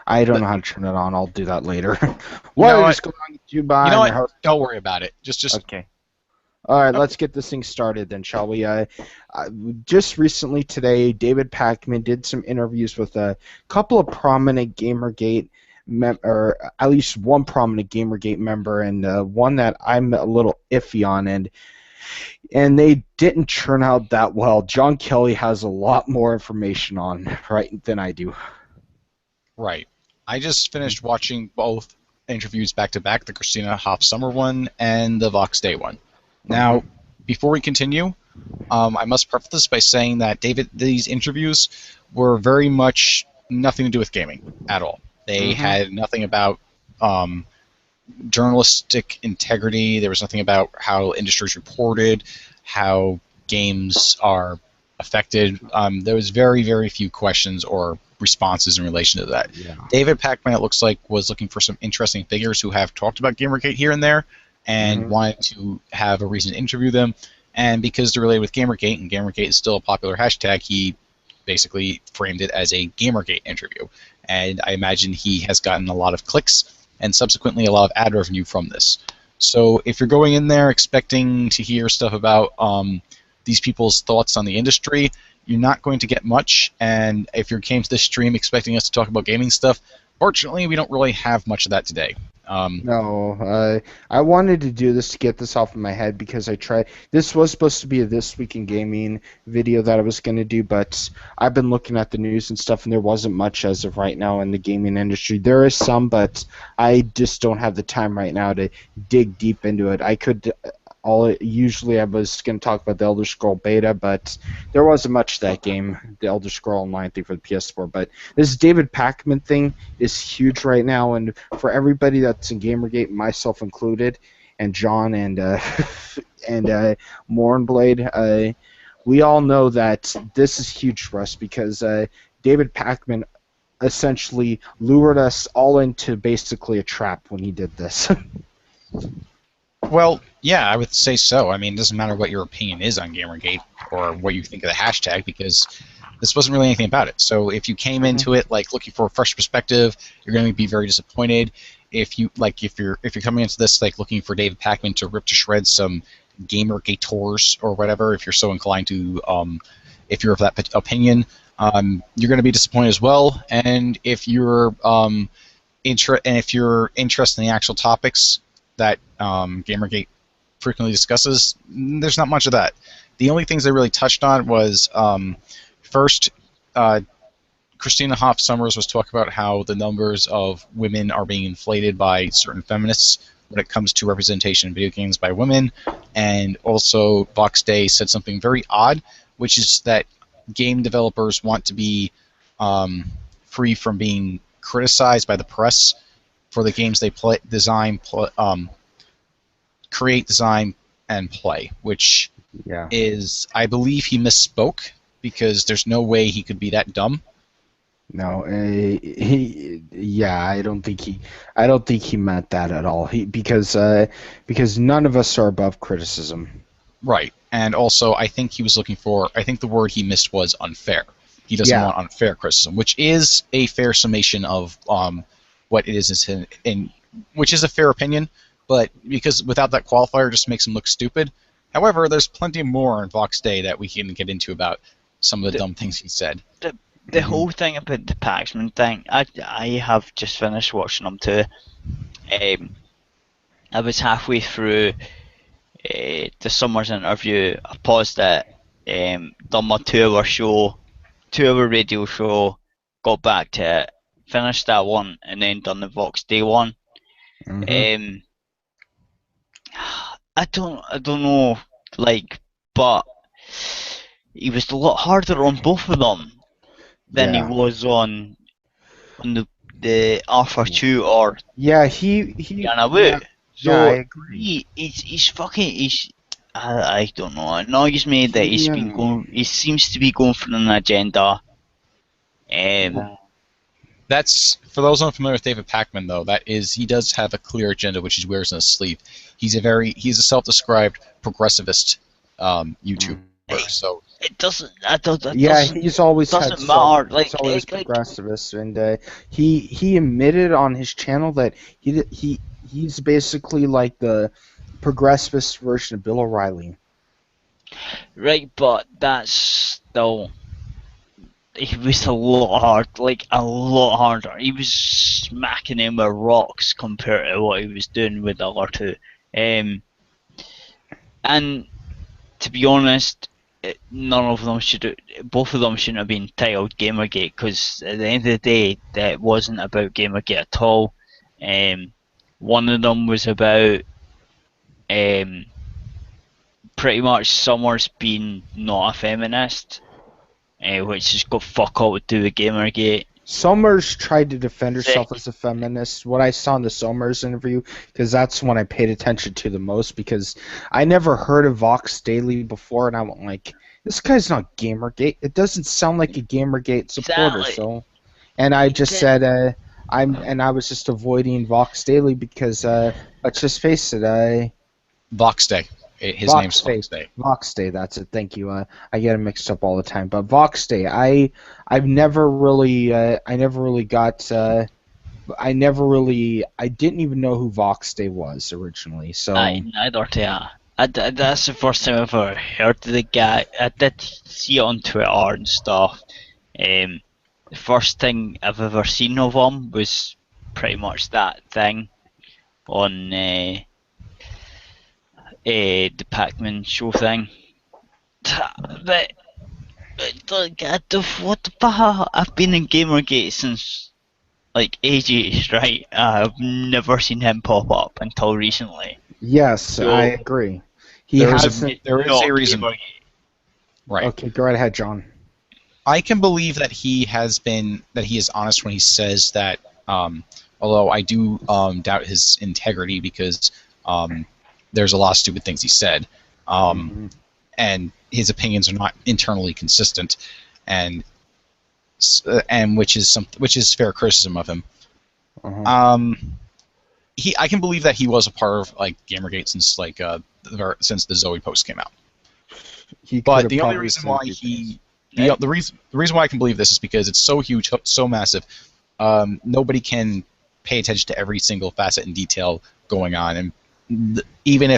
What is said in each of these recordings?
I don't know how to turn it on. I'll do that later. You know What what? is going on, YouTube? You know I'm your what? host. Don't worry about it. Just Okay. All right, okay. let's get this thing started then, shall we? Just recently today, David Pakman did some interviews with a couple of prominent Gamergate or at least one prominent Gamergate member, and one that I'm a little iffy on, and they didn't turn out that well. John Kelly has a lot more information on right than I do. Right. I just finished watching both interviews back to back, the Christina Hoff Summer one and the Vox Day one. Uh-huh. Now, before we continue, I must preface this by saying that these interviews were very much nothing to do with gaming at all. They Mm-hmm. had nothing about um, journalistic integrity. There was nothing about how industries reported, how games are affected. There was very, very few questions or responses in relation to that. Yeah. David Pakman, it looks like, was looking for some interesting figures who have talked about Gamergate here and there and Mm-hmm. wanted to have a reason to interview them. And because they're related with Gamergate, and Gamergate is still a popular hashtag, he basically framed it as a Gamergate interview. And I imagine he has gotten a lot of clicks and subsequently a lot of ad revenue from this. So if you're going in there expecting to hear stuff about these people's thoughts on the industry, you're not going to get much. And if you came to this stream expecting us to talk about gaming stuff, fortunately, we don't really have much of that today. No, I wanted to do this to get this off of my head because I tried. This was supposed to be a This Week in Gaming video that I was going to do, but I've been looking at the news and stuff, and there wasn't much as of right now in the gaming industry. There is some, but I just don't have the time right now to dig deep into it. I could. Usually I was going to talk about the Elder Scroll beta, but there wasn't much to that game, the Elder Scroll Online thing for the PS4. But this David Pakman thing is huge right now, and for everybody that's in Gamergate, myself included, and John and Mournblade, we all know that this is huge for us because David Pakman essentially lured us all into basically a trap when he did this. Well, yeah, I would say so. I mean, it doesn't matter what your opinion is on Gamergate or what you think of the hashtag because this wasn't really anything about it. So if you came into it like looking for a fresh perspective, you're going to be very disappointed. If you're coming into this like looking for David Pakman to rip to shreds some Gamergators or whatever, if you're so inclined to, if you're of that opinion, you're going to be disappointed as well. And if you're if you're interested in the actual topics that Gamergate frequently discusses, there's not much of that. The only things they really touched on was first, Christina Hoff Sommers was talking about how the numbers of women are being inflated by certain feminists when it comes to representation in video games by women, and also Vox Day said something very odd, which is that game developers want to be free from being criticized by the press for the games they create, design, and play, which Yeah. is, I believe he misspoke because there's no way he could be that dumb. No, yeah, I don't think he meant that at all. Because none of us are above criticism. Right, and also I think he was looking for, I think the word he missed was unfair. He doesn't Yeah. want unfair criticism, which is a fair summation of what it is in which is a fair opinion, but because without that qualifier, it just makes him look stupid. However, there's plenty more in Vox Day that we can get into about some of the dumb things he said. The whole thing about the Paxman thing, I have just finished watching them too. I was halfway through the Summers interview. I paused it, done my 2 hour show, 2 hour radio show, got back to it, finished that one, and then done the Vox Day one. Mhm. I don't know, like, but he was a lot harder on both of them than he Yeah. was on the Arthur Chu or Yeah, he Yana Wu. yeah, So yeah, I agree. he's fucking I don't know. It annoys me that he seems to be going for an agenda. That's, for those unfamiliar with David Pakman, though, he does have a clear agenda which he wears on his sleeve. He's a self-described progressivist YouTuber. So it doesn't. That Yeah, he's always had doesn't matter. he's always progressivist, and he admitted on his channel that he's basically like the progressivist version of Bill O'Reilly. right, but that's still. He was a lot hard, like a lot harder. He was smacking him with rocks compared to what he was doing with the other two. And to be honest, none of them both of them shouldn't have been titled Gamergate, because at the end of the day, that wasn't about Gamergate at all. One of them was about pretty much Summers being not a feminist, which has got fuck all to do with Gamergate. Summers tried to defend herself as a feminist. What I saw in the Summers interview, because that's when I paid attention to the most, because I never heard of Vox Daily before, and I went like, this guy's not Gamergate. It doesn't sound like a Gamergate supporter. Exactly. So, and I just said, I was just avoiding Vox Daily because, let's just face it, Vox Day. His Vox name's Day. Vox Day. Vox Day, that's it. Thank you. I get it mixed up all the time. But Vox Day, I never really got. I didn't even know who Vox Day was originally. So Neither do I. That's the first time I've ever heard of the guy. I did see it on Twitter and stuff. The first thing I've ever seen of him was pretty much that thing on the Pakman show thing. But what the fuck? I've been in Gamergate since like ages, right? I've never seen him pop up until recently. yes, So, I agree. There is a reason. Gamergate. Right. Okay, go right ahead, John. I can believe that he is honest when he says that. Although I do doubt his integrity, because there's a lot of stupid things he said, and his opinions are not internally consistent, and which is fair criticism of him. I can believe that he was a part of like Gamergate since the Zoe post came out. But the only reason why the reason why I can believe this is because it's so huge, so massive. Nobody can pay attention to every single facet and detail going on, and even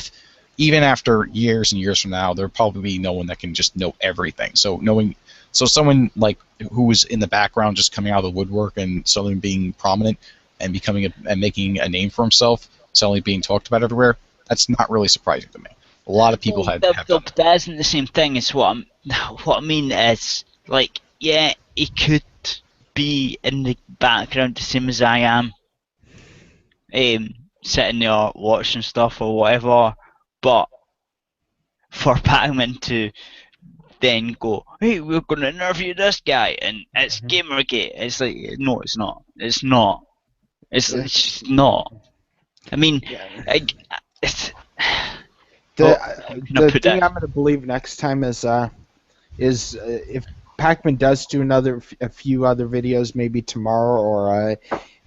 after years and years from now, there'll probably be no one that can just know everything. So someone like who was in the background, just coming out of the woodwork and suddenly being prominent and making a name for himself, suddenly being talked about everywhere, that's not really surprising to me. A lot of people have done that. That isn't the same thing as what I mean is, like, yeah, he could be in the background the same as I am, sitting there watching stuff or whatever, but for Pakman to then go, hey, we're going to interview this guy, and it's Gamergate, it's like, no, it's not. It's not. It's just not. I mean, it's... The thing I'm going to believe next time is if Pakman does do a few other videos, maybe tomorrow or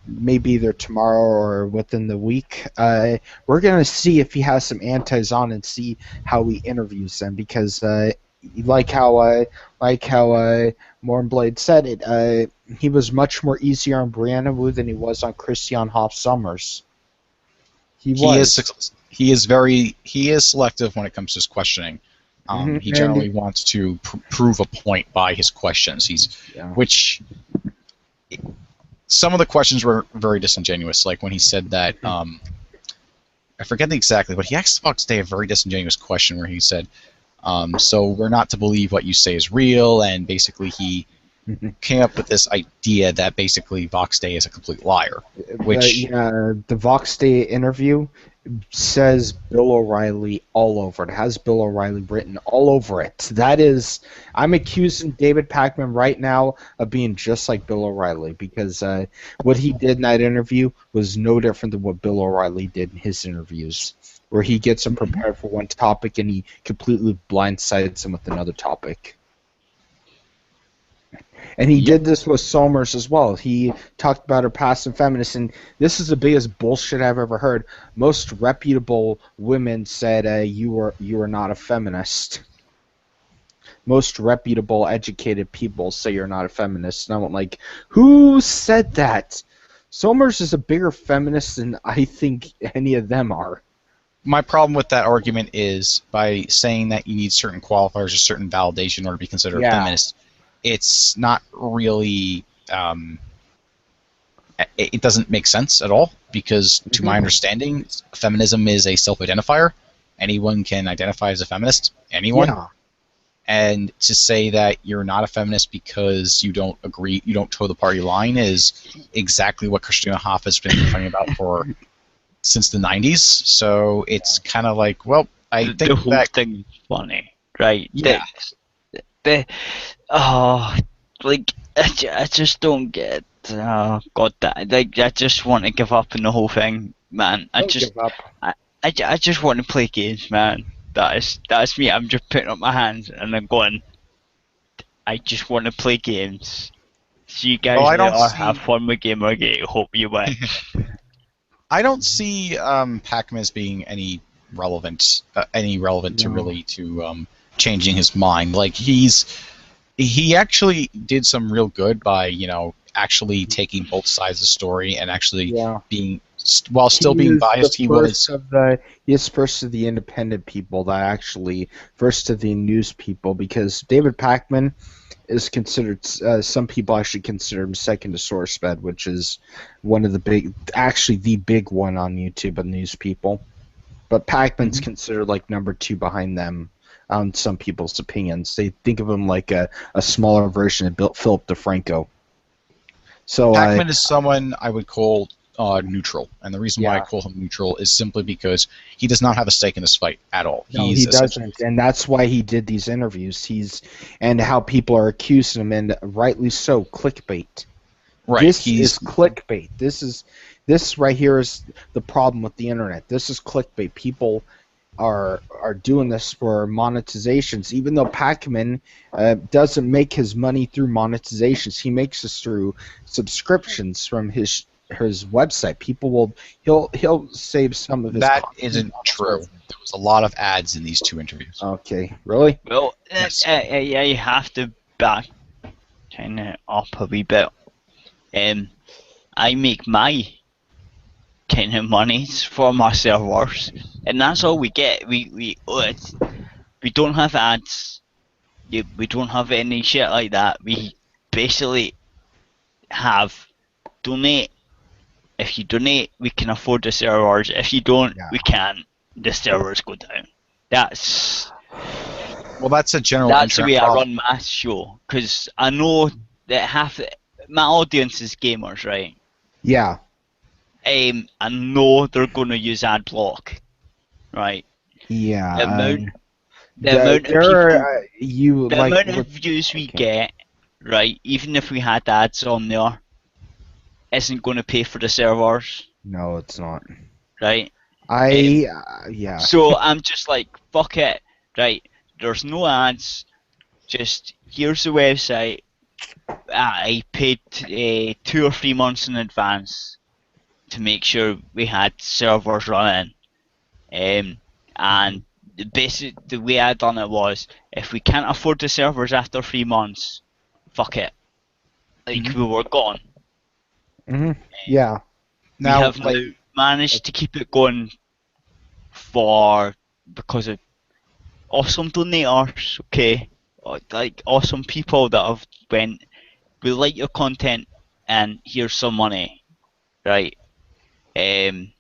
maybe either tomorrow or within the week, we're going to see if he has some antis on and see how he interviews them, because like how Mornblade said it, he was much more easier on Brianna Wu than he was on Christian Hoff Summers. He is selective when it comes to his questioning. He generally wants to prove a point by his questions. Which some of the questions were very disingenuous, like when he said that. I forget exactly, but he asked Fox Day a very disingenuous question where he said, "So we're not to believe what you say is real," and basically he came up with this idea that basically Vox Day is a complete liar. Which the Vox Day interview says Bill O'Reilly all over it. It has Bill O'Reilly written all over it. I'm accusing David Pakman right now of being just like Bill O'Reilly, because what he did in that interview was no different than what Bill O'Reilly did in his interviews, where he gets him prepared for one topic and he completely blindsides him with another topic. And he did this with Somers as well. He talked about her past and feminist, and this is the biggest bullshit I've ever heard. Most reputable women said you were not a feminist. most reputable, educated people say you're not a feminist. And I'm like, who said that? Somers is a bigger feminist than I think any of them are. My problem with that argument is by saying that you need certain qualifiers or certain validation in order to be considered a feminist, it's not really. It doesn't make sense at all because, to my understanding, feminism is a self-identifier. Anyone can identify as a feminist. Anyone. Yeah. And to say that you're not a feminist because you don't agree, you don't toe the party line, is exactly what Christina Hoff has been complaining about since the 90s. So it's kind of like, well, I think the whole thing is funny, right? Yeah. Like I just don't get. God, that like I just want to give up on the whole thing, man. Don't give up. I just want to play games, man. That's me. I'm just putting up my hands and I'm going. I just want to play games. So you guys have fun with Gamergate. Hope you win. I don't see Pakman as being any relevant to really to changing his mind. Like he actually did some real good by actually taking both sides of the story and actually being while still being biased. He is first of the independent people that actually first of the news people, because David Pakman is considered, some people actually consider him second to SourceFed, which is one of the the big one on YouTube of news people. But Pakman's considered like number 2 behind them on some people's opinions. They think of him like a smaller version of Philip DeFranco. So Pakman is someone I would call neutral, and the reason why I call him neutral is simply because he does not have a stake in this fight at all. No, he doesn't, and that's why he did these interviews. And how people are accusing him, and rightly so, clickbait. Right. This is clickbait. This right here is the problem with the internet. This is clickbait. People are doing this for monetizations, even though Pakman doesn't make his money through monetizations. He makes this through subscriptions from his website. He'll save some of his. That isn't true. There was a lot of ads in these 2 interviews. Okay, really? Well, yeah, you have to back kind of up a wee bit. I make my kind of monies for my servers, and that's all we get. We don't have ads. We don't have any shit like that. We basically have donate. If you donate, we can afford the servers. If you don't, we can't. The servers go down. That's a general. That's the way I run my show, because I know that my audience is gamers, right? Yeah. I know they're going to use ad block, right? Yeah. The amount of views we get, right? Even if we had ads on there, isn't going to pay for the servers. No, it's not. Right? Yeah. So I'm just like, fuck it, right? There's no ads. Just here's the website. I paid 2 or 3 months in advance to make sure we had servers running. And the way I done it was, if we can't afford the servers after 3 months, fuck it. Like, we were gone. Yeah. We have now managed to keep it going because of awesome donators, okay? Like, awesome people that have went, we like your content and here's some money, right? And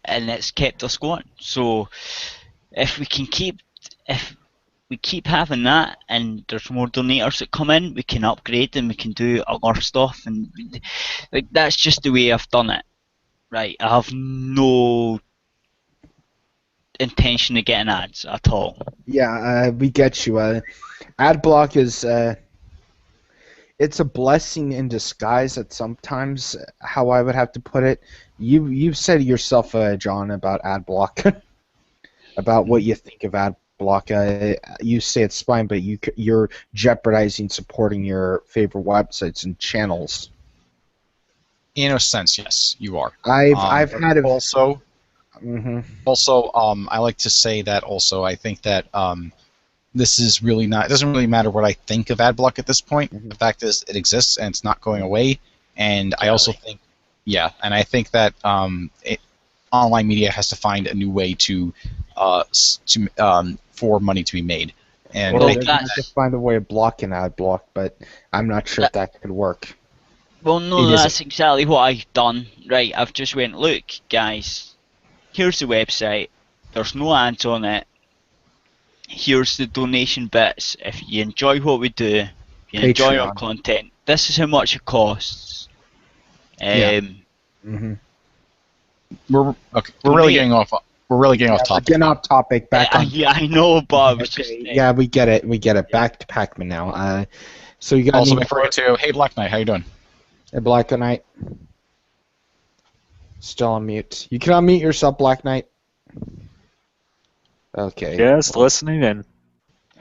it's kept us going. So if we keep having that, and there's more donators that come in, we can upgrade and we can do other stuff, and like that's just the way I've done it, right? I have no intention of getting ads at all. Yeah, we get you. Ad block is it's a blessing in disguise at sometimes, how I would have to put it. You've said it yourself, John, about ad block, about what you think of ad block. You say it's fine, but you're jeopardizing supporting your favorite websites and channels. In a sense, yes, you are. I've had it also. Also, I like to say that also I think that this is really not. It doesn't really matter what I think of ad block at this point. Mhm. The fact is, it exists and it's not going away. And I also think, and I think that online media has to find a new way for money to be made. And Well, Like they're gonna that's- have to find a way of blocking ad block, but I'm not sure if that could work. Well, no, It isn't. that's exactly what I've done. Right, I've just went, look, guys, here's the website. There's no ads on it. Here's the donation bits. If you enjoy what we do, if you enjoy our Patreon. content, this is how much it costs. Yeah. Hmm. we're really getting off. We're really getting off We're topic. getting off topic. Back on. Yeah, I know, but I was just. Okay, yeah, we get it. We get it. Back to Pakman now. So you got Also, any before we get to, hey Black Knight, how you doing? Hey, Black Knight? Still on mute. You can unmute yourself, Black Knight. Okay. Yes, listening in.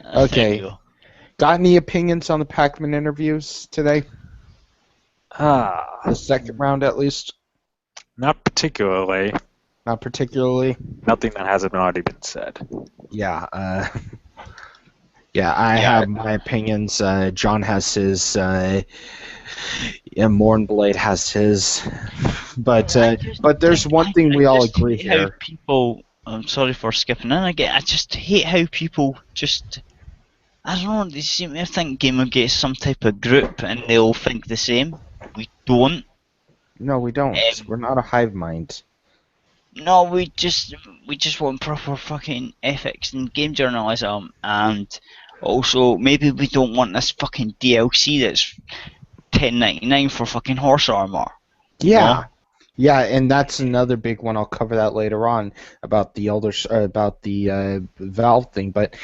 There Okay. you go. Got any opinions on the Pakman interviews today? Ah, The second round, at least. not particularly. Not particularly. Nothing that hasn't already been said. Yeah. Yeah, I have my opinions. John has his. Mornblade has his. But there's one thing we all agree hate how here. people. I'm sorry for skipping in again. I just hate how people just. I don't know. They seem to think Gamergate's some type of group, and they all think the same. We don't. No, we don't. Um, We're not a hive mind. No, we just want proper fucking ethics and game journalism, and also maybe we don't want this fucking DLC that's $10.99 for fucking horse armor. Yeah. Yeah, and that's another big one. I'll cover that later on about the Valve thing. But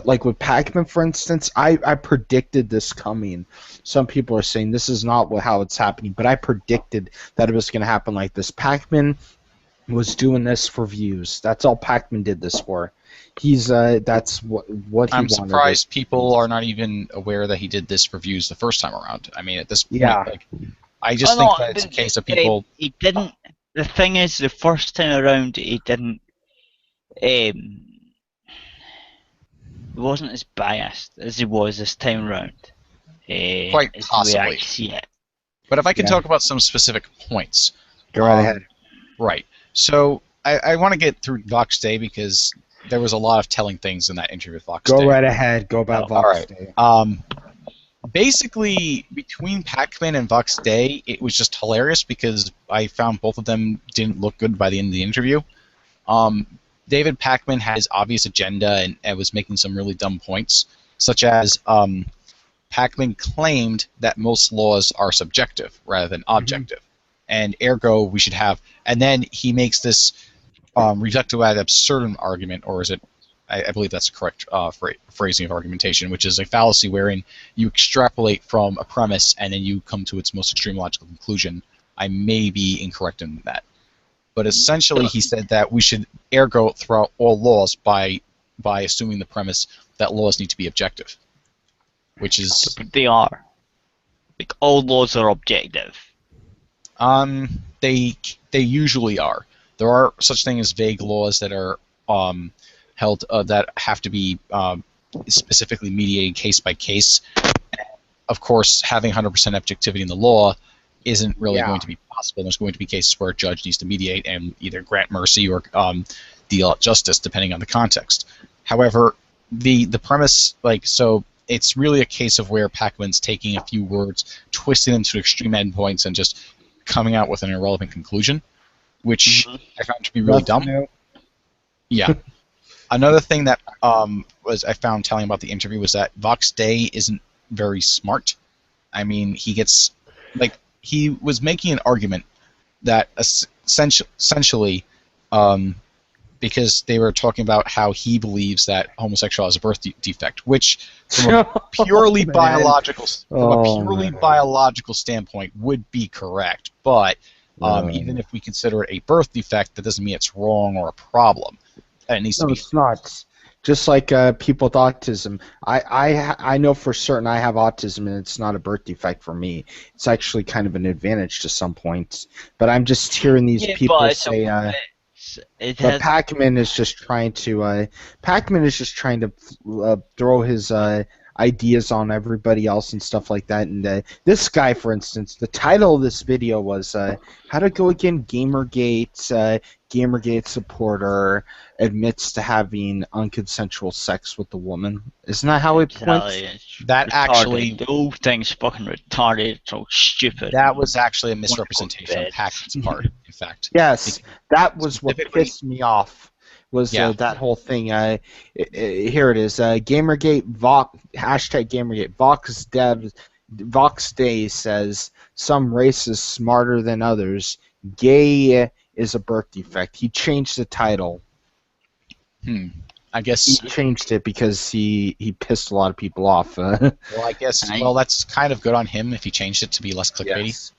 like with Pakman, for instance, I predicted this coming. Some people are saying this is not how it's happening, but I predicted that it was going to happen like this. Pakman was doing this for views. That's all Pakman did this for. That's what he wanted. I'm surprised people are not even aware that he did this for views the first time around. I mean, at this point, Yeah. I just think that it's a case of people. He didn't. The thing is, the first time around, he didn't. He wasn't as biased as he was this time around. Quite is possibly. The way I see it. But if I can Yeah. talk about some specific points. Go right ahead. Right. So I want to get through Vox Day because there was a lot of telling things in that interview with Vox Day. Go right ahead. Go about Vox Alright. Day. Basically, between Pakman and Vox Day, it was just hilarious because I found both of them didn't look good by the end of the interview. David Pakman had his obvious agenda and was making some really dumb points, such as Pakman claimed that most laws are subjective rather than objective, and ergo we should have. And then he makes this reductio ad absurdum argument, or is it? I believe that's the correct phrasing of argumentation, which is a fallacy wherein you extrapolate from a premise and then you come to its most extreme logical conclusion. I may be incorrect in that. But essentially he said that we should ergo throughout all laws by assuming the premise that laws need to be objective. Which is... But they are. Like, all laws are objective. They usually are. There are such things as vague laws that are held that have to be specifically mediated case by case. Of course, having 100% objectivity in the law isn't really going to be possible. There's going to be cases where a judge needs to mediate and either grant mercy or deal out justice, depending on the context. However, the premise, so it's really a case of where Pakman's taking a few words, twisting them to extreme endpoints, and just coming out with an irrelevant conclusion, which I found to be really dumb. Yeah. Another thing that was I found telling about the interview was that Vox Day isn't very smart. I mean, he was making an argument that essentially, because they were talking about how he believes that homosexuality is a birth defect, which from a purely biological standpoint would be correct, but even if we consider it a birth defect, that doesn't mean it's wrong or a problem. It needs to be. It's not. Just like people with autism, I know for certain I have autism, and it's not a birth defect for me. It's actually kind of an advantage to some points. But I'm just hearing these people say, It But has. Pakman is just trying to throw his ideas on everybody else and stuff like that. And this guy, for instance, the title of this video was "How to Go Again Gamergate." Gamergate supporter admits to having unconsensual sex with the woman. Isn't that how it points? It's That retarded. actually- The whole thing's fucking retarded. It's so stupid. That was actually a misrepresentation on Pakman's part, in fact. Yes, that was what Specifically- pissed me off. Was Yeah. that whole thing? Here it is. Gamergate hashtag Gamergate Vox Day says some races smarter than others. Gay is a birth defect. He changed the title. I guess. He changed it because he pissed a lot of people off. Well, I guess. Well, that's kind of good on him if he changed it to be less clickbaity. Yes,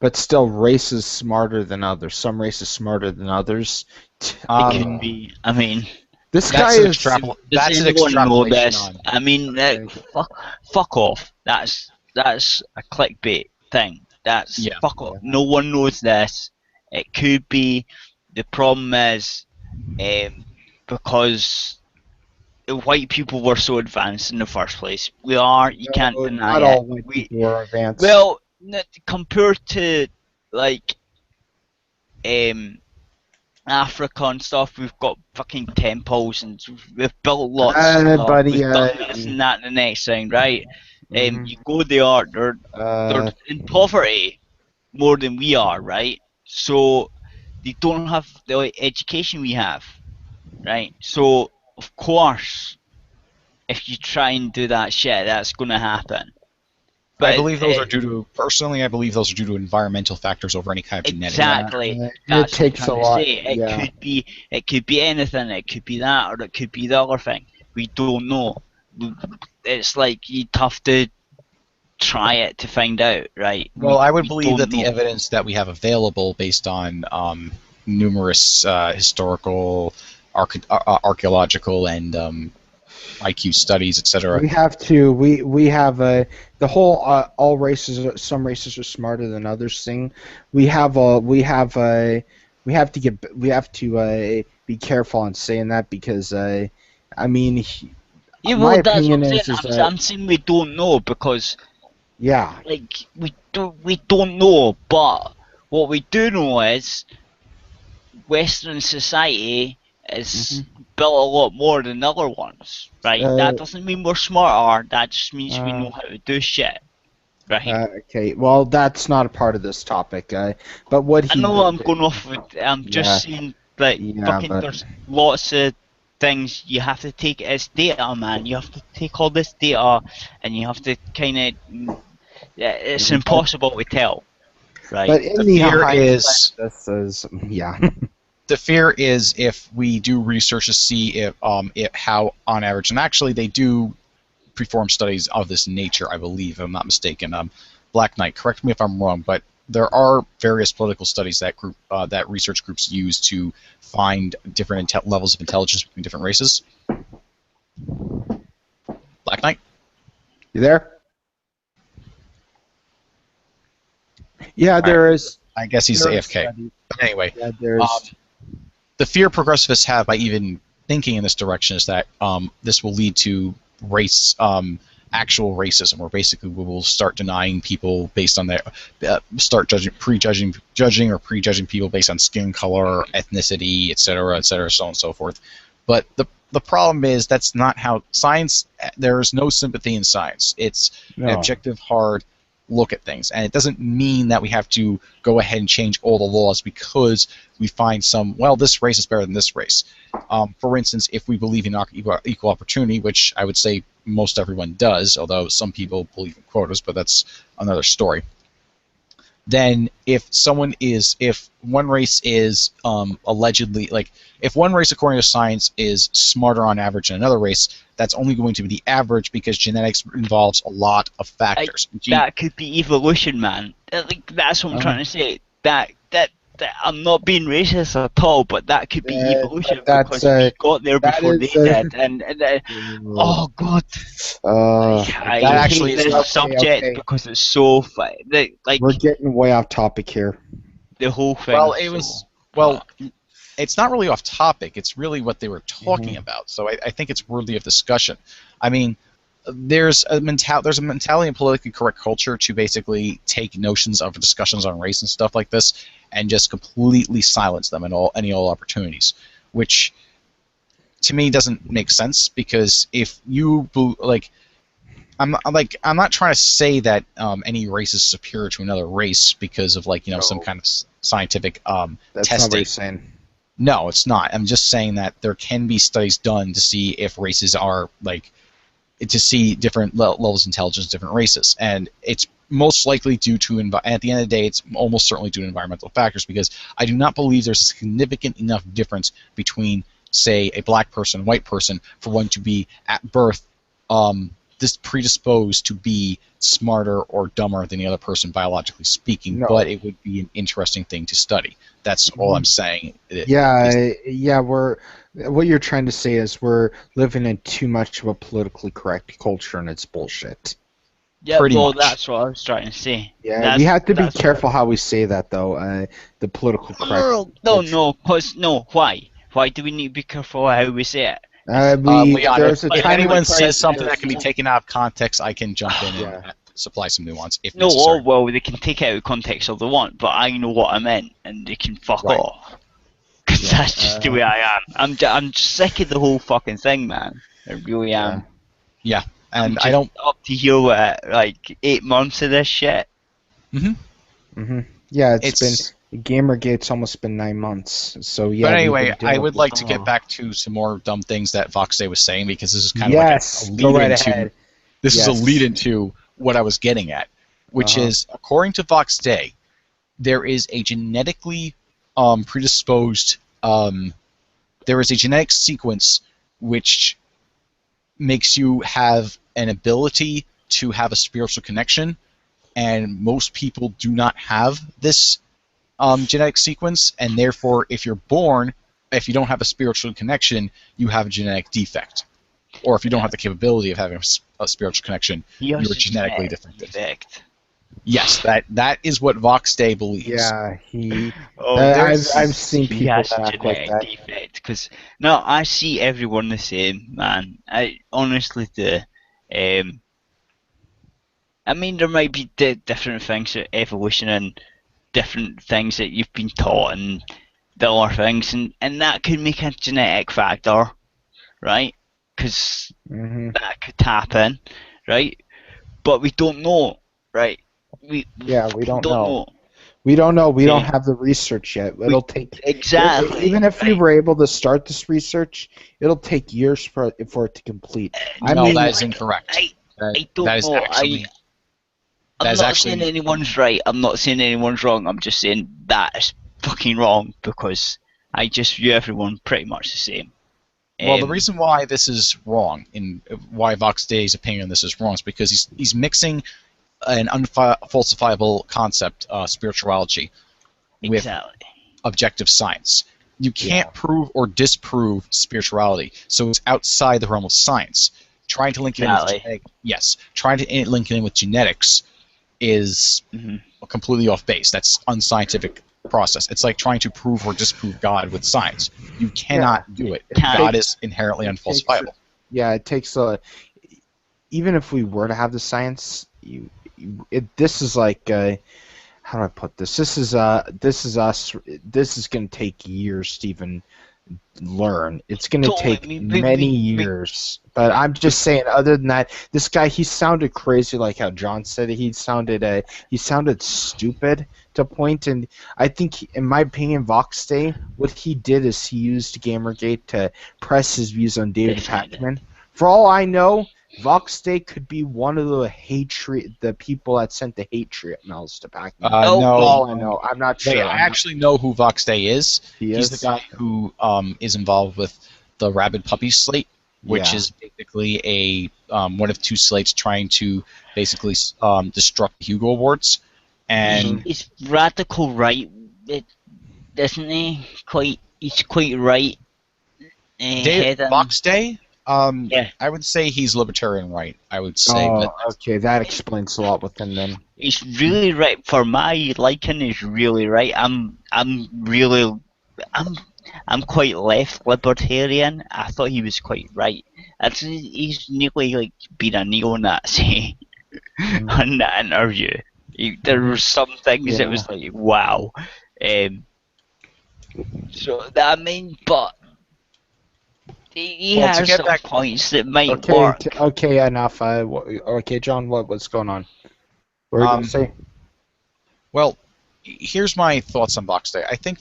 but still, races smarter than others. Some races smarter than others. It could be. I mean, This That's guy an is. That's an anyone know extrapolation this? on. I mean, fuck off. That's a clickbait thing. That's Yeah. fuck off. No one knows this. It could be. The problem is, because white people were so advanced in the first place. We are. You can't deny Not it. all white people were advanced. Well, compared to like Africa and stuff, we've got fucking temples and we've built lots of stuff. buddy, We've done this and that and the next thing, right? Mhm. You go there, they're in poverty more than we are, right? So they don't have the education we have, right? So of course, if you try and do that shit, that's gonna happen. I believe those are due to environmental factors over any kind of genetic. Exactly. It That's takes what I'm a trying to lot, say. It could be anything. It could be that, or it could be the other thing. We don't know. It's like you'd have to try it to find out, right? Well, I would We believe don't that the know. evidence that we have available, based on numerous historical, archaeological, and IQ studies, etc. We have to. We have the whole all races. Some races are smarter than others thing. We have to be careful on saying that because I mean, Yeah, my well, that's what opinion I'm is saying. that I'm saying we don't know because, yeah. like, we don't know. But what we do know is Western society is built a lot more than other ones, right? That doesn't mean we're smarter. That just means we know how to do shit, right? Okay, well, that's not a part of this topic, but what he I know I'm going off with. I'm just Yeah. saying, like, Yeah, fucking. but- There's lots of things you have to take as data, man. You have to take all this data, and you have to kind of. Yeah, it's impossible to tell, right? But in The the fear hindsight, is- this is yeah. The fear is if we do research to see if how on average, and actually they do perform studies of this nature, I believe, if I'm not mistaken. Black Knight, correct me if I'm wrong, but there are various political studies that research groups use to find different levels of intelligence between different races. Black Knight? You there? Yeah, there is. I guess he's there is AFK. studies. But anyway, Yeah, there's. the fear progressivists have by even thinking in this direction is that this will lead to actual racism, where basically we will start denying people based on their start prejudging people based on skin color, ethnicity, etc., so on and so forth. But the problem is that's not how science. There is no sympathy in science. It's an objective, hard look at things, and it doesn't mean that we have to go ahead and change all the laws because we find this race is better than this race. For instance, if we believe in equal opportunity, which I would say most everyone does, although some people believe in quotas, but that's another story. Then if one race is allegedly, like, if one race according to science is smarter on average than another race, that's only going to be the average because genetics involves a lot of factors. That could be evolution, man. That's what I'm trying to say. That I'm not being racist at all, but that could be evolution because we got there before they did. And oh god, I actually hate is this subject because it's so like We're getting way off topic here. the whole thing. Well, is it was so- it's not really off topic. It's really what they were talking about. So I think it's worthy of discussion. I mean, there's a mentality in politically correct culture to basically take notions of discussions on race and stuff like this and just completely silence them in all opportunities, which to me doesn't make sense, because if you I'm not trying to say that any race is superior to another race because of some kind of scientific That's testing. not what you're saying. No, it's not. I'm just saying that there can be studies done to see if races are to see different levels of intelligence, different races, and it's most likely due to at the end of the day, it's almost certainly due to environmental factors, because I do not believe there's a significant enough difference between, say, a black person and white person for one to be at birth this predisposed to be smarter or dumber than the other person biologically speaking. No. But it would be an interesting thing to study. That's all I'm saying. What you're trying to say is we're living in too much of a politically correct culture, and it's bullshit. Yeah, Pretty well, much. that's what I was trying to say. Yeah, we have to be careful how we say that, though. The political correct. Why? Why do we need to be careful how we say it? Leon, there's a if time anyone and place says something for- that can be taken out of context, I can jump in and supply some nuance if No, necessary. well, they can take it out of context all they want, but I know what I meant, and they can fuck Right. off. Because that's just the way I am. I'm just sick of the whole fucking thing, man. I really am. Yeah, and I'm just up to here with 8 months of this shit. Yeah, it's been Gamergate's almost been 9 months. So yeah. But anyway, I would like to get back to some more dumb things that Vox Day was saying, because this is kind of a go lead right into ahead. this is a lead into what I was getting at, which is, according to Vox Day, there is a genetically predisposed there is a genetic sequence which makes you have an ability to have a spiritual connection, and most people do not have this genetic sequence, and therefore if you don't have a spiritual connection, you have a genetic defect. Or if you don't have the capability of having a spiritual connection, you're genetically defective. Yes, that is what Vox Day believes. Yeah, I've seen people that act like that. Defect, because no, I see everyone the same, man. I honestly do. I mean, there might be different things, evolution and different things that you've been taught and the other things, and that could make a genetic factor, right? Because that could happen, right? But we don't know, right? We don't know. We don't know. We don't have the research yet. It'll take exactly. Even if we were able to start this research, it'll take years for it to complete. That is incorrect. I don't know. I'm not saying anyone's right. I'm not saying anyone's wrong. I'm just saying that is fucking wrong, because I just view everyone pretty much the same. Well, the reason why this is wrong, and why Vox Day's opinion on this is wrong, is because he's mixing an unfalsifiable concept, spirituality, with objective science. You can't prove or disprove spirituality, so it's outside the realm of science. Trying to link it in with genetics is completely off base. That's unscientific process. It's like trying to prove or disprove God with science. You cannot do it. God is inherently unfalsifiable. It takes even if we were to have the science, this is like how do I put this? This is us. This is going to take years to even learn. It's going to take many years. But I'm just saying, other than that, this guy, he sounded crazy, like how John said it. He sounded stupid to a point, and I think, in my opinion, Vox Day, what he did is he used Gamergate to press his views on David Pakman. For all I know, Vox Day could be one of the people that sent the hatred emails to Pakman. No, all I know. I'm not sure. I actually know who Vox Day is. He's the guy who is involved with the Rabid Puppies slate, which is basically a one of two slates trying to basically destruct the Hugo Awards. And he's radical right, isn't he? He's quite right. Vox Day? I would say he's libertarian right. I would say. Okay, that explains a lot with him then. He's really right. For my liking, he's really right. I'm really I'm quite left libertarian. I thought he was quite right. He's nearly like been a neo-Nazi on that interview. There were some things that was like, wow. So I mean, but he Well, to has get some back- points that might Okay, work. okay, enough. Okay, John, what's going on? What are you gonna say? Well, here's my thoughts on Vox Day. I think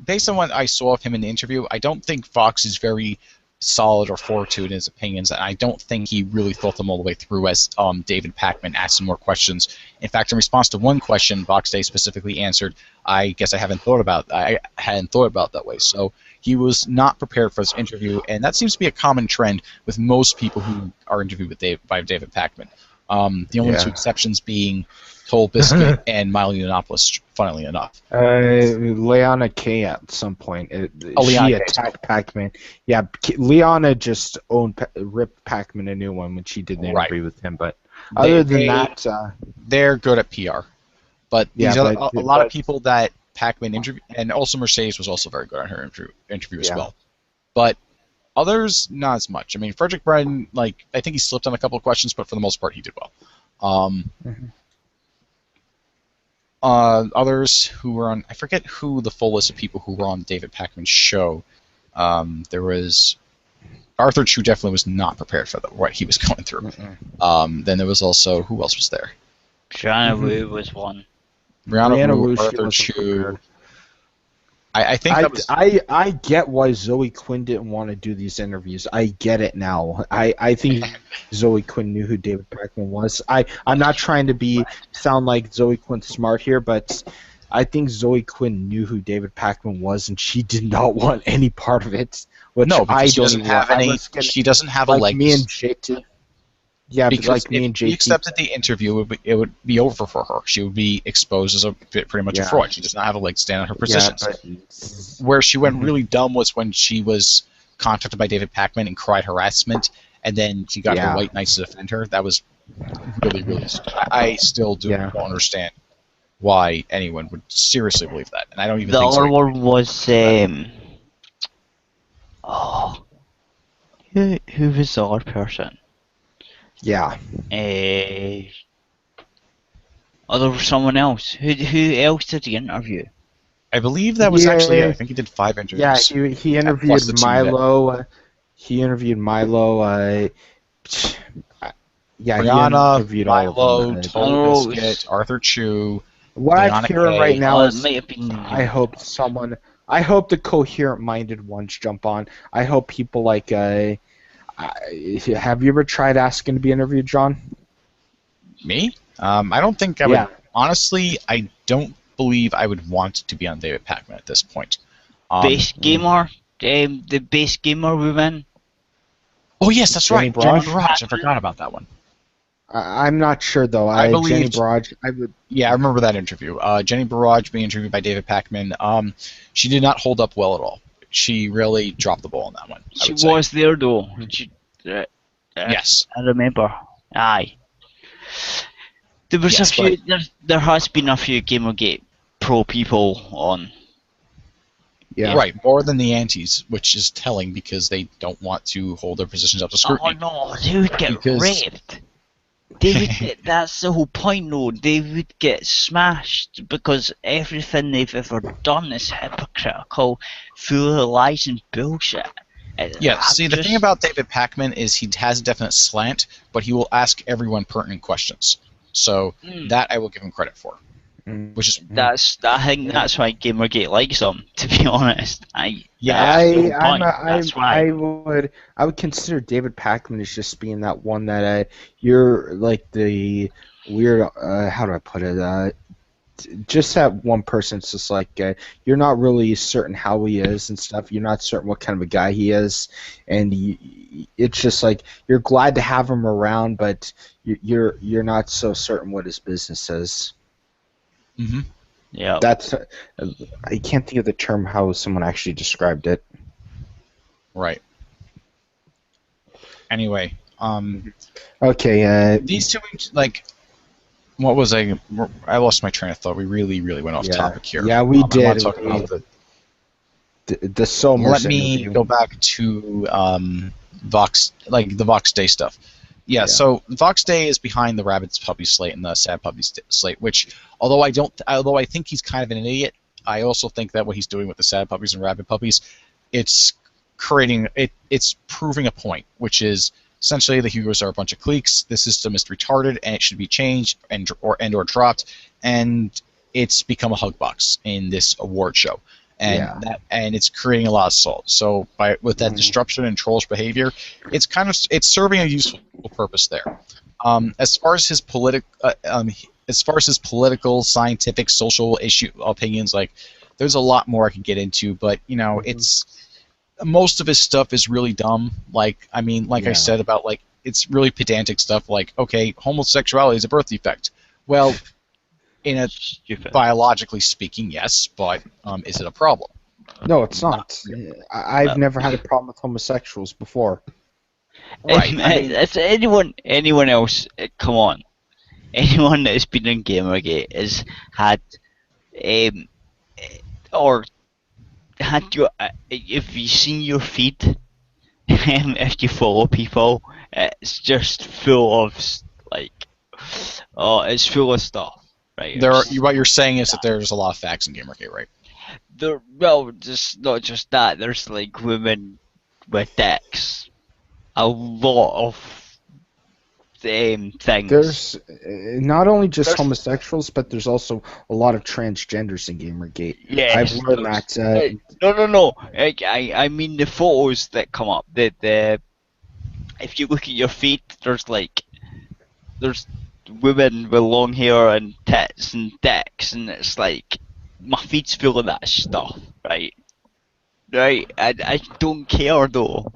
based on what I saw of him in the interview, I don't think Vox is very solid or forward in his opinions, and I don't think he really thought them all the way through as David Pakman asked him more questions. In fact, in response to one question, Vox Day specifically answered, I hadn't thought about that way. So he was not prepared for this interview, and that seems to be a common trend with most people who are interviewed by David Pakman. The only two exceptions being Toll Biscuit and Milo Yiannopoulos, funnily enough. Leona K at some point. She attacked Pac-Man. Yeah, Leona just ripped Pac-Man a new one when she did the interview with him. But other than that, they're good at PR. But yeah, a lot of people that Pac-Man interview, and also Mercedes was also very good on her interview as well. But others, not as much. I mean, Frederick Brennan, I think he slipped on a couple of questions, but for the most part, he did well. Others who were on, I forget who the full list of people who were on David Pakman's show. There was Arthur Chu definitely was not prepared for what he was going through. Then there was also, who else was there? Brianna Wu was one. Brianna Wu, Arthur Chu. I think I get why Zoe Quinn didn't want to do these interviews. I get it now. I think Zoe Quinn knew who David Pakman was. I'm not trying to sound like Zoe Quinn smart here, but I think Zoe Quinn knew who David Pakman was, and she did not want any part of it. Which no, because she doesn't have any. She doesn't have a leg. Me and JT. Yeah, because but me and JT. If she accepted the interview, it would be over for her. She would be exposed as pretty much a fraud. She does not have a leg to stand on her positions. Where she went really dumb was when she was contacted by David Pakman and cried harassment, and then she got her white knights to defend her. That was really, really. I still don't understand why anyone would seriously believe that, and I don't even think so. The other one was who was the other person? Yeah. Oh, there was someone else. Who else did he interview? I believe that was actually I think he did 5 interviews. Yeah, he interviewed Milo. He interviewed Milo. Brianna, he interviewed Milo, Toll Biscuit, Arthur Chu. What I'm hearing right now is may have been I hope the coherent-minded ones jump on. I hope people like have you ever tried asking to be interviewed, John? Me? I don't think I would. Honestly, I don't believe I would want to be on David Pakman at this point. Base gamer, the base gamer woman. Oh yes, that's right. Jenny Barrage. I forgot about that one. I'm not sure though. I believe Jenny Barrage. Yeah, I remember that interview. Jenny Barrage being interviewed by David Pakman. She did not hold up well at all. She really dropped the ball on that one. She was there though. Yes, I remember. Aye. There was a few. There has been a few Gamergate pro people on. Yeah. Right, more than the antis, which is telling because they don't want to hold their positions up to scrutiny. Oh no, they would get raped. They would get, that's the whole point though, they would get smashed because everything they've ever done is hypocritical, full of lies and bullshit. Yeah, the thing about David Pakman is he has a definite slant, but he will ask everyone pertinent questions. So that I will give him credit for. Which is I think that's why Gamergate likes him, to be honest. I would consider David Pakman as just being that one that you're like the weird how do I put it just that one person. It's just like you're not really certain how he is and stuff. You're not certain what kind of a guy he is, and it's just like you're glad to have him around, but you're not so certain what his business is. Mm-hmm. Yeah. That's I can't think of the term how someone actually described it. Right. Anyway, okay. These two, what was I lost my train of thought. We really went off topic here. Yeah, we did. I want to talk about The Somers Let me interview. go back to Vox, like the Vox Day stuff. Yeah, Yeah. so Vox Day is behind the Rabbits Puppy slate and the Sad Puppy slate, which although I think he's kind of an idiot, I also think that what he's doing with the Sad Puppies and Rabbit Puppies, it's it's proving a point, which is essentially the Hugos are a bunch of cliques. The system is retarded and it should be changed or dropped, and it's become a hug box in this award show. And and it's creating a lot of salt. So with that disruption and trollish behavior, it's serving a useful purpose there. As far as his political, scientific, social issue opinions, like there's a lot more I could get into, but it's most of his stuff is really dumb. Like I said about it's really pedantic stuff. Like, okay, homosexuality is a birth defect. Well, biologically speaking, yes, but is it a problem? No, it's not. I've never had a problem with homosexuals before. Right. If anyone else, come on, anyone that's been in Gamergate has had, or had your, if you've seen your feed, if you follow people, it's just full of it's full of stuff. Right. What you're saying is that there's a lot of facts in Gamergate, right? Just not just that. There's like women with dicks. A lot of things. There's not only just homosexuals, but there's also a lot of transgenders in Gamergate. Yes, I've learned that. No. I mean the photos that come up. The if you look at your feed, there's women with long hair and tits and dicks, and it's like my feed's full of that stuff, right? Right. I don't care though.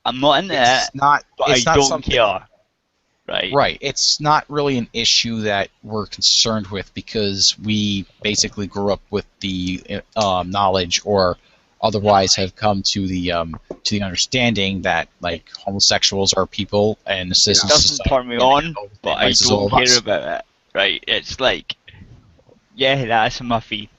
I'm not into it, but I don't care. Right. Right. It's not really an issue that we're concerned with because we basically grew up with the knowledge or otherwise have come to the understanding that homosexuals are people and the system. It doesn't turn me on, but I don't care about it. Right? It's like, yeah, that's in my feed.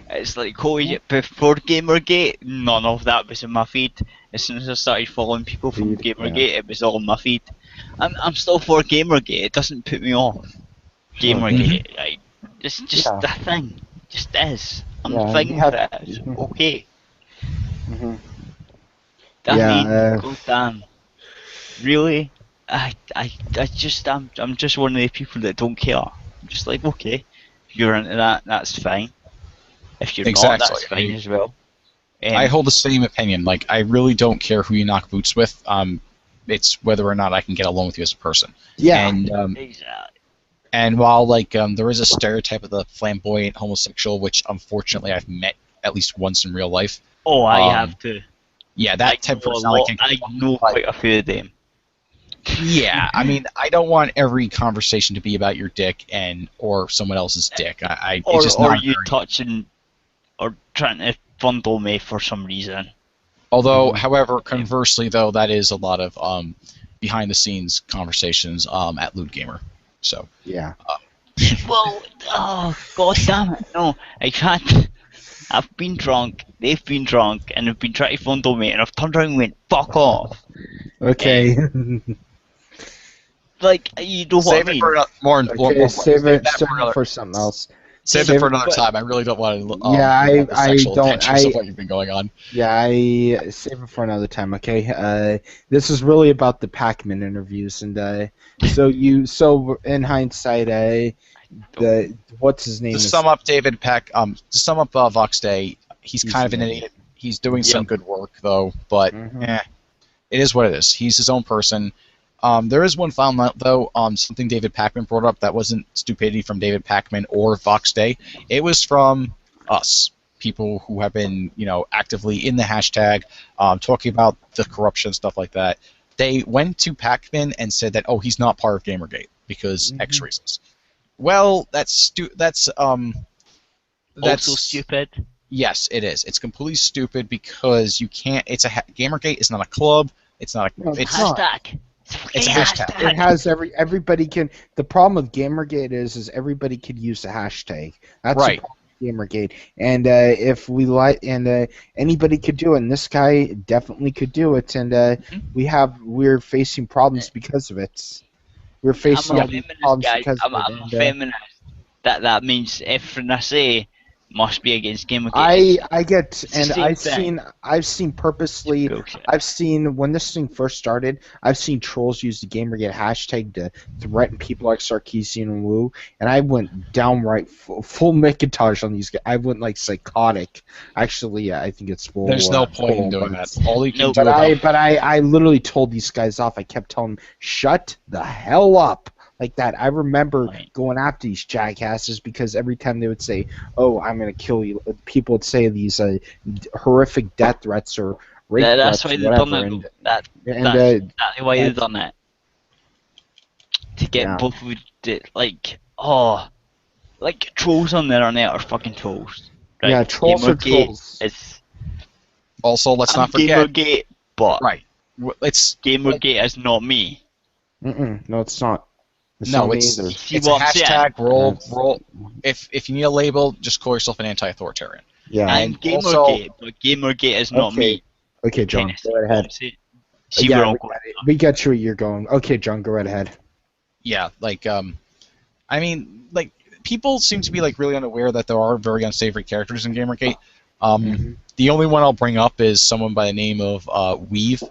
It's like, before Gamergate, none of that was in my feed. As soon as I started following people from Gamergate, it was all in my feed. I'm still for Gamergate. It doesn't put me off. Gamergate, right? It's just a thing. It just is. I'm a thing for it. It's okay. God damn. Really? I'm just one of the people that don't care. I'm just like, okay, if you're into that, that's fine. If you're not, that's fine as well. I hold the same opinion. Like, I really don't care who you knock boots with. It's whether or not I can get along with you as a person. Yeah. And exactly. And while there is a stereotype of the flamboyant homosexual, which unfortunately I've met at least once in real life. Oh, I have to. Yeah, that type of personality. I know quite a few of them. Yeah, I mean, I don't want every conversation to be about your dick or someone else's dick. It's just not you touching or trying to fondle me for some reason. Although, however, conversely though, that is a lot of behind the scenes conversations at Lewd Gamer. So yeah. Well, oh god damn it! No, I can't. I've been drunk. They've been drunk, and they've been trying to fondle me, and I've turned around and went, "Fuck off." Okay. Like, you know what I mean? Save it for something else. Save it for another time. I really don't want to. I don't. Of what you've been going on. Yeah, I save it for another time. Okay. This is really about the Pakman interviews, and so in hindsight, what's his name? To sum up Vox Day, he's kind of an idiot. He's doing some good work though, but it is what it is. He's his own person. There is one final note, though, something David Pakman brought up that wasn't stupidity from David Pakman or Vox Day. It was from us, people who have been, actively in the hashtag, talking about the corruption and stuff like that. They went to Pakman and said that, he's not part of Gamergate because X reasons. Well, that's also stupid. Yes, it is. It's completely stupid because you can't. Gamergate is not a club. It's not a. It's hashtag. It's a hashtag. It has everybody can. The problem with Gamergate is everybody could use the hashtag. That's right. Gamergate, and if we anybody could do it, and this guy definitely could do it, and we're facing problems because of it. We're facing I'm a all these feminist, problems guys. because I'm, of it, I'm a feminist. That means everything I say must be against Gamergate. I get, It's the and same thing. I've seen purposely, Bullshit. I've seen when this thing first started, I've seen trolls use the Gamergate hashtag to threaten people like Sarkeesian and Wu, and I went downright full Macintosh on these guys. I went like psychotic. Actually, I think it's full. There's no point in doing that. All you can do But about I literally told these guys off. I kept telling them, shut the hell up. Like that. I remember going after these jackasses because every time they would say, "Oh, I'm gonna kill you," people would say these horrific death threats or rape That's threats why or they've done whatever. that. That's exactly why they've done that. To get both of the, like trolls on there are fucking trolls. Right? Yeah, trolls are trolls. Also, let's not forget. Gamergate, but it's Gamergate is not me. No, it's not. It's a hashtag. Roll. If you need a label, just call yourself an anti-authoritarian. Yeah. I'm Gamergate, but Gamergate is not me. Okay, John, go right ahead. We got you where you're going. Okay, John, go right ahead. Yeah, I mean, people seem to be really unaware that there are very unsavory characters in Gamergate. The only one I'll bring up is someone by the name of Weave,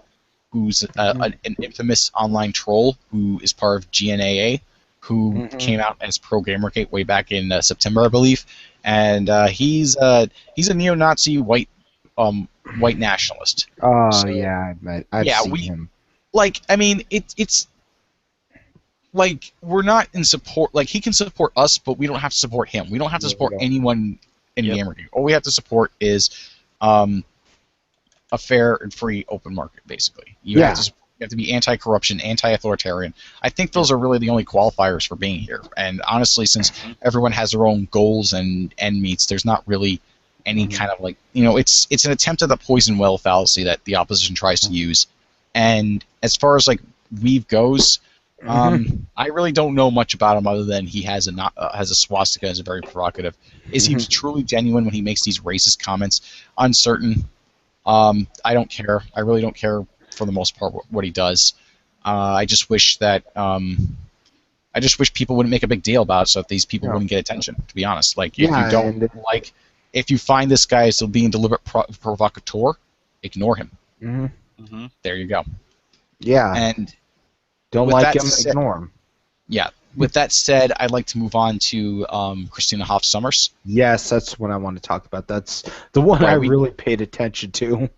who's an infamous online troll who is part of GNAA, who came out as pro Gamergate way back in September, I believe, and he's a neo-Nazi white nationalist. Oh, so, yeah, I've seen him. I mean, it's we're not in support. He can support us, but we don't have to support him. We don't have to support anyone in Gamergate. All we have to support is a fair and free open market, basically. You have to be anti-corruption, anti-authoritarian. I think those are really the only qualifiers for being here. And honestly, since everyone has their own goals and end meets, there's not really any kind of it's an attempt at the poison well fallacy that the opposition tries to use. And as far as Weave goes, I really don't know much about him other than he has a swastika and is very provocative. Is he truly genuine when he makes these racist comments? Uncertain. I don't care. I really don't care for the most part what he does. I just wish that people wouldn't make a big deal about it, so that these people wouldn't get attention. To be honest, if you find this guy still being deliberate provocateur, ignore him. There you go. Yeah. And don't like him, ignore him. Yeah. With that said, I'd like to move on to Christina Hoff Sommers. Yes, that's what I want to talk about. That's the one I really paid attention to.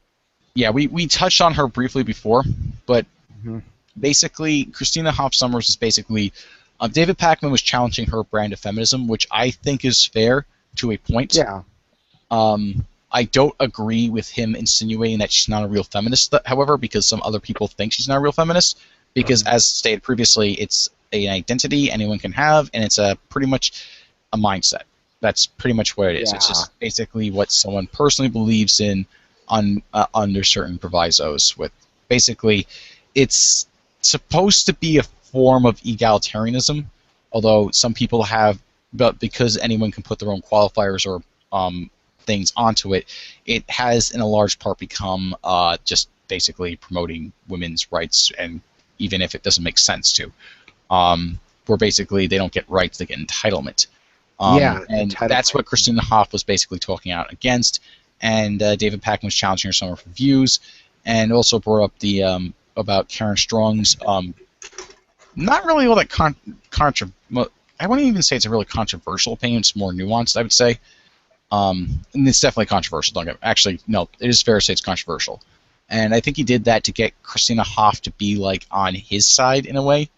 Yeah, we touched on her briefly before, but basically, Christina Hoff Sommers is basically David Pakman was challenging her brand of feminism, which I think is fair to a point. Yeah. I don't agree with him insinuating that she's not a real feminist, however, because some other people think she's not a real feminist. Because, as stated previously, it's an identity anyone can have, and it's pretty much a mindset. That's pretty much what it is. Yeah. It's just basically what someone personally believes in under certain provisos. With basically, it's supposed to be a form of egalitarianism, although some people have, but because anyone can put their own qualifiers or things onto it, it has in a large part become just basically promoting women's rights, and even if it doesn't make sense to. Where basically they don't get rights, they get entitlement. And that's what Christina Hoff was basically talking out against, and David Pakman was challenging her some of her views, and also brought up the about Karen Strong's not really all that I wouldn't even say it's a really controversial opinion. It's more nuanced, I would say. And it's definitely controversial. Actually, no, it is fair to say it's controversial. And I think he did that to get Christina Hoff to be on his side in a way,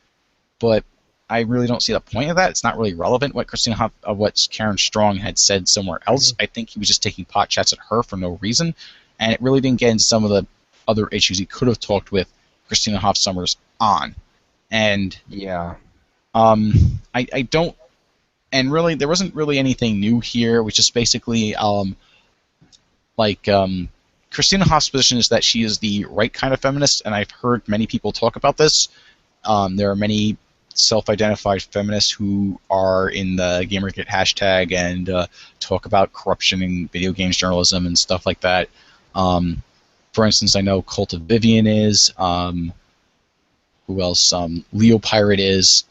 but I really don't see the point of that. It's not really relevant what Christina Hoff, what Karen Strong had said somewhere else. I think he was just taking pot shots at her for no reason, and it really didn't get into some of the other issues he could have talked with Christina Hoff Sommers on. And I don't, and really there wasn't really anything new here. It was just basically Christina Hoff's position is that she is the right kind of feminist, and I've heard many people talk about this. There are many self-identified feminists who are in the Gamergate hashtag and talk about corruption in video games journalism and stuff like that. For instance, I know Cult of Vivian is. Who else? Leo Pirate is.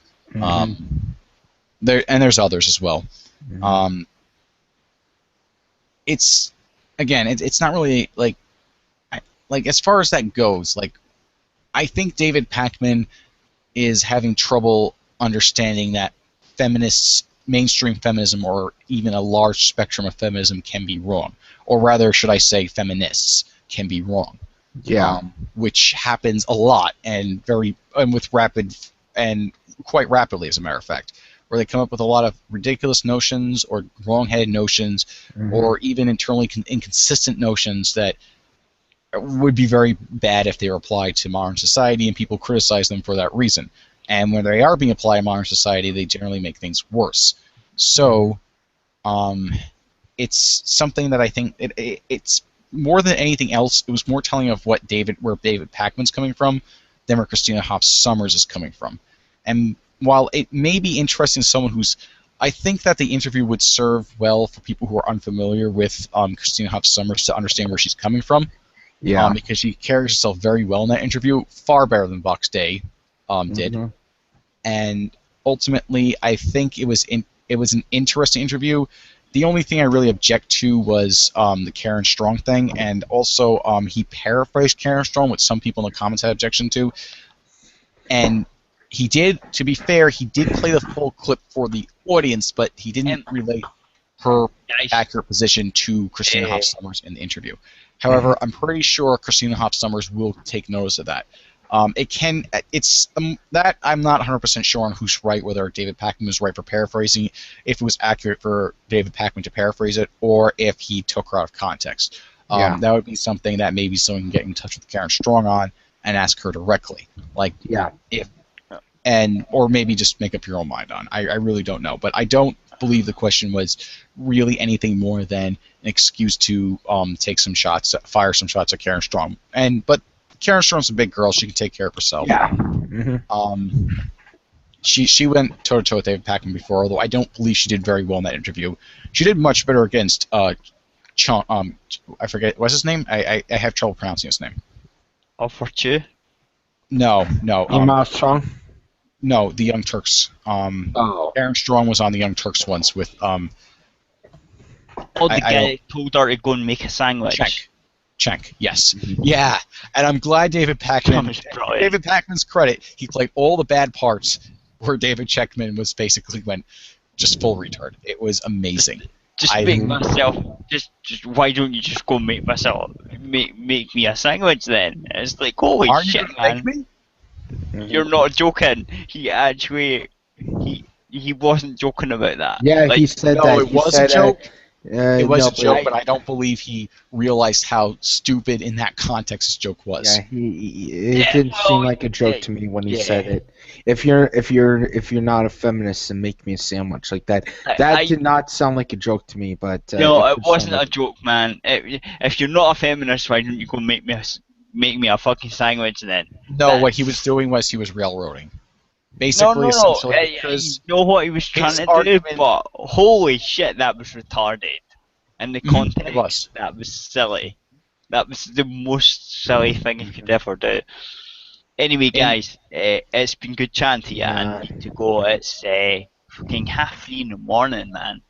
There's others as well. It's again, it's not really like as far as that goes. Like, I think David Pakman is having trouble understanding that feminists, mainstream feminism, or even a large spectrum of feminism can be wrong, or rather, should I say, feminists can be wrong. Yeah. Which happens a lot and with rapid and quite rapidly, as a matter of fact, where they come up with a lot of ridiculous notions or wrong-headed notions, or even internally inconsistent notions that would be very bad if they were applied to modern society, and people criticize them for that reason. And when they are being applied in modern society, they generally make things worse. So, it's something that I think it's more than anything else. It was more telling of where David Pakman's coming from than where Christina Hoff Sommers is coming from. And while it may be interesting to someone who's, I think that the interview would serve well for people who are unfamiliar with Christina Hoff Sommers to understand where she's coming from. Yeah. Because she carries herself very well in that interview, far better than Box Day did. And ultimately, I think it was an interesting interview. The only thing I really object to was the Karen Strong thing, and also he paraphrased Karen Strong, which some people in the comments had objection to. And he did, to be fair, he did play the full clip for the audience, but he didn't relay her accurate position to Christina Hoff Sommers in the interview. However, I'm pretty sure Christina Hoff Sommers will take notice of that. That I'm not 100% sure on who's right, whether David Pakman was right for paraphrasing, if it was accurate for David Pakman to paraphrase it, or if he took her out of context. That would be something that maybe someone can get in touch with Karen Strong on and ask her directly. Or maybe just make up your own mind on. I really don't know, but I don't believe the question was really anything more than an excuse to take some shots, fire some shots at Karen Strong. But Karen Strong's a big girl; she can take care of herself. Yeah. She went toe to toe with David Pakman before, although I don't believe she did very well in that interview. She did much better against I forget what's his name. I have trouble pronouncing his name. Fortu? No. Strong? No, the Young Turks. Karen Strong was on the Young Turks once with the guy told her to go and make a sandwich. Cenk, yes. Yeah, and I'm glad David Pakman's credit, he played all the bad parts where David Checkman was basically went just full retard. It was amazing. Why don't you just go make me a sandwich then? It's like, holy shit, man. You're not joking. He actually, he wasn't joking about that. Yeah, he said that. It was a joke. It was a joke, but I don't believe he realized how stupid in that context his joke was. Yeah, it didn't seem like a joke to me when he said it. If you're not a feminist, then make me a sandwich like that. That did not sound like a joke to me, but no, it wasn't a joke, man. If you're not a feminist, why don't you go make me a fucking sandwich then? No, what he was doing was he was railroading. Basically, because you know what he was trying to do, but holy shit, that was retarded. And the context, that was silly. That was the most silly thing he could ever do. Anyway, guys, it's been good chatting to you. I need to go. It's fucking 3:30 in the morning, man.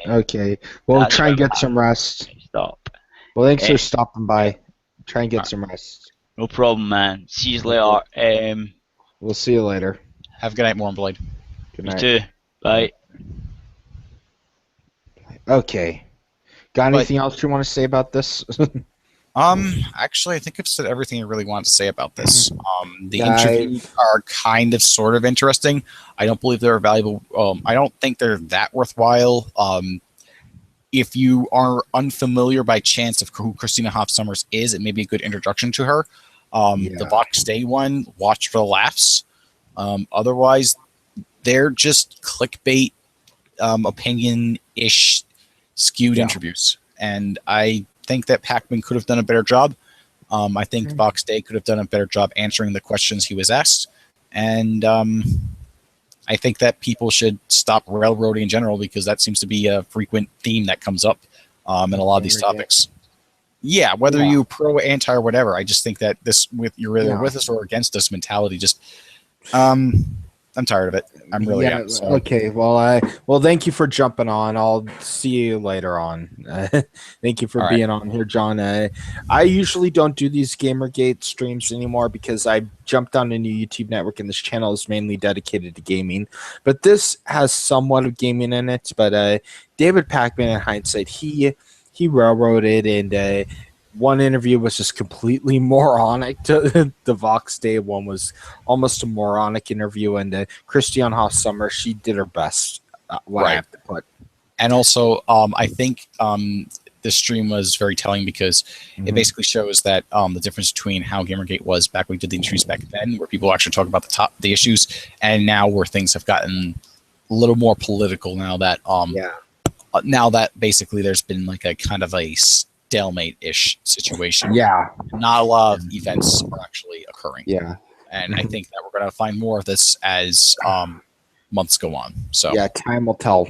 Okay, well, try and get some rest. Stop. Well, thanks for stopping by. Try and get some rest. No problem, man. See you later. We'll see you later. Have a good night, Warmblade. Good night. You too. Bye. Okay. Got anything else you want to say about this? Actually, I think I've said everything I really wanted to say about this. The interviews are kind of sort of interesting. I don't believe they're valuable. I don't think they're that worthwhile. If you are unfamiliar by chance of who Christina Hoff Sommers is, it may be a good introduction to her. The Box Day one, watch for the laughs. Otherwise, they're just clickbait, opinion-ish skewed interviews. And I think that Pakman could have done a better job. I think Box Day could have done a better job answering the questions he was asked. And I think that people should stop railroading in general because that seems to be a frequent theme that comes up in a lot of these topics. Yeah, whether you pro, anti, or whatever, I just think that you're either with us or against us mentality. Just, I'm tired of it. I'm really am. So. Okay. Well, thank you for jumping on. I'll see you later on. Thank you for being on here, John. I usually don't do these Gamergate streams anymore because I jumped on a new YouTube network and this channel is mainly dedicated to gaming. But this has somewhat of gaming in it. But David Pakman, in hindsight, he railroaded, and one interview was just completely moronic. The Vox Day one was almost a moronic interview, and Christiane Haas Summer, she did her best. What I have to put. And also, I think the stream was very telling because it basically shows that the difference between how Gamergate was back when we did the interviews back then, where people actually talk about the issues, and now where things have gotten a little more political now that now that basically there's been like a kind of a stalemate-ish situation. Yeah. Not a lot of events are actually occurring. Yeah. And I think that we're going to find more of this as months go on. So yeah, time will tell.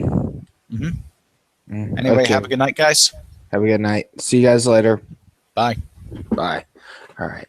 Anyway, have a good night, guys. Have a good night. See you guys later. Bye. Bye. All right.